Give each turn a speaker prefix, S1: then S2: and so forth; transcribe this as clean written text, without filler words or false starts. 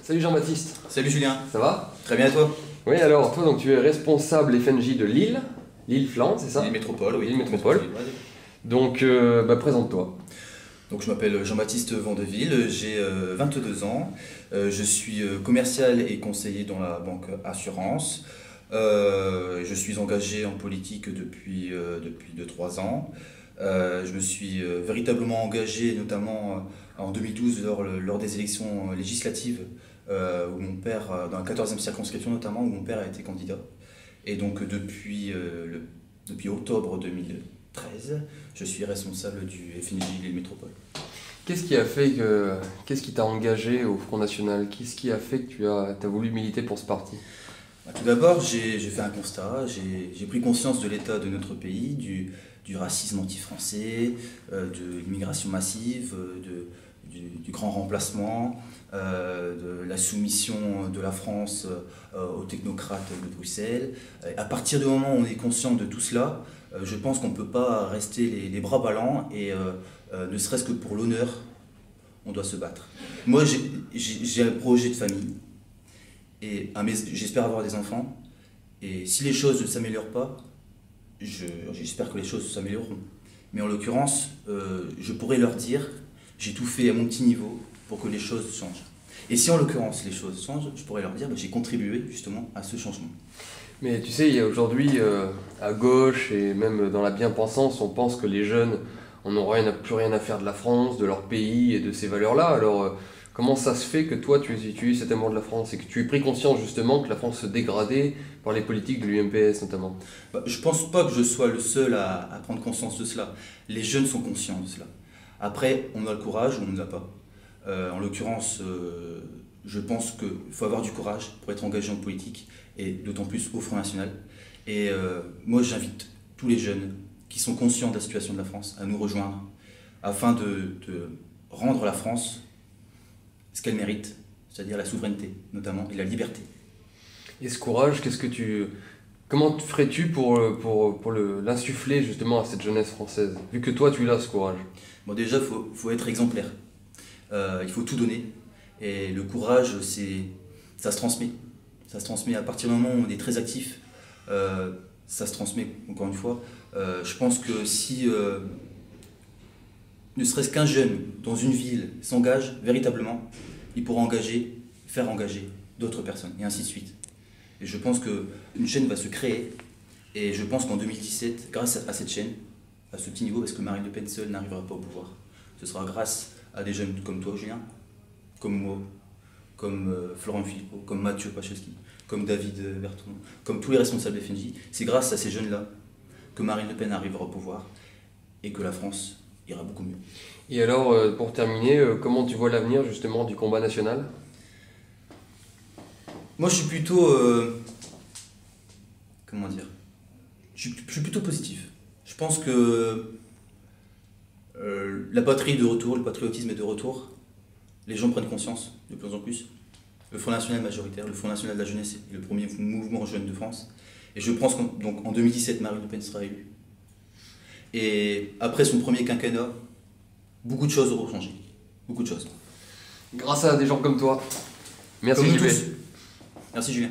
S1: Salut Jean-Baptiste.
S2: Salut Julien.
S1: Ça va?
S2: Très bien, et toi?
S1: Oui, alors toi donc tu es responsable FNJ de Lille, Lille-Flandre, c'est ça?
S2: Lille Métropole, oui.
S1: Lille Métropole. Donc présente-toi.
S2: Donc je m'appelle Jean-Baptiste Vandeville, j'ai 22 ans, je suis commercial et conseiller dans la banque Assurance. Je suis engagé en politique depuis 2-3 ans. Je me suis véritablement engagé notamment en 2012 lors des élections législatives où mon père, dans la 14e circonscription notamment, où mon père a été candidat. Et donc depuis octobre 2013, je suis responsable du FNJ Lille Métropole.
S1: Qu'est-ce qui t'a engagé au Front National? Qu'est-ce qui a fait que tu as voulu militer pour ce parti?
S2: Tout d'abord, j'ai fait un constat, j'ai pris conscience de l'état de notre pays, du racisme anti-français, de l'immigration massive, du grand remplacement, de la soumission de la France aux technocrates de Bruxelles. À partir du moment où on est conscient de tout cela, je pense qu'on ne peut pas rester les bras ballants et ne serait-ce que pour l'honneur, on doit se battre. Moi, j'ai un projet de famille et j'espère avoir des enfants. Et si les choses ne s'améliorent pas, j'espère que les choses s'amélioreront. Mais en l'occurrence, je pourrais leur dire, j'ai tout fait à mon petit niveau pour que les choses changent. Et si en l'occurrence les choses changent, je pourrais leur dire, j'ai contribué justement à ce changement.
S1: Mais tu sais, il y a aujourd'hui, à gauche et même dans la bien-pensance, on pense que les jeunes on n'aura plus rien à faire de la France, de leur pays et de ces valeurs-là. Alors, comment ça se fait que toi, tu aies cet amour de la France et que tu aies pris conscience justement que la France se dégradait par les politiques de l'UMPS notamment?
S2: Je ne pense pas que je sois le seul à prendre conscience de cela. Les jeunes sont conscients de cela. Après, on a le courage ou on ne l'a pas. En l'occurrence, je pense qu'il faut avoir du courage pour être engagé en politique, et d'autant plus au Front National. Et moi, j'invite tous les jeunes qui sont conscients de la situation de la France à nous rejoindre afin de rendre la France ce qu'elle mérite, c'est-à-dire la souveraineté notamment et la liberté.
S1: Et ce courage, comment ferais-tu pour l'insuffler justement à cette jeunesse française, vu que toi tu as ce courage?
S2: Bon, déjà, faut être exemplaire. Il faut tout donner. Et le courage, ça se transmet. Ça se transmet à partir du moment où on est très actif. Ça se transmet, encore une fois. Je pense que si ne serait-ce qu'un jeune dans une ville s'engage véritablement, il pourra faire engager d'autres personnes, et ainsi de suite. Et je pense qu'une chaîne va se créer, et je pense qu'en 2017, grâce à cette chaîne, à ce petit niveau, parce que Marine Le Pen seule n'arrivera pas au pouvoir, ce sera grâce à des jeunes comme toi, Julien, comme moi, comme Florent Philippot, comme Mathieu Pachowski, comme David Berton, comme tous les responsables FNJ. C'est grâce à ces jeunes-là que Marine Le Pen arrivera au pouvoir et que la France ira beaucoup mieux.
S1: Et alors, pour terminer, comment tu vois l'avenir justement du combat national?
S2: Moi, je suis plutôt... comment dire? Je suis plutôt positif. Je pense que la patrie est de retour, le patriotisme est de retour. Les gens prennent conscience de plus en plus. Le Front National majoritaire, le Front National de la jeunesse est le premier mouvement jeune de France. Et je pense qu'en 2017, Marine Le Pen sera élue. Et après son premier quinquennat, beaucoup de choses auront changé. Beaucoup de choses.
S1: Grâce à des gens comme toi. Merci
S2: Comme nous
S1: JB.
S2: tous. Merci Julien.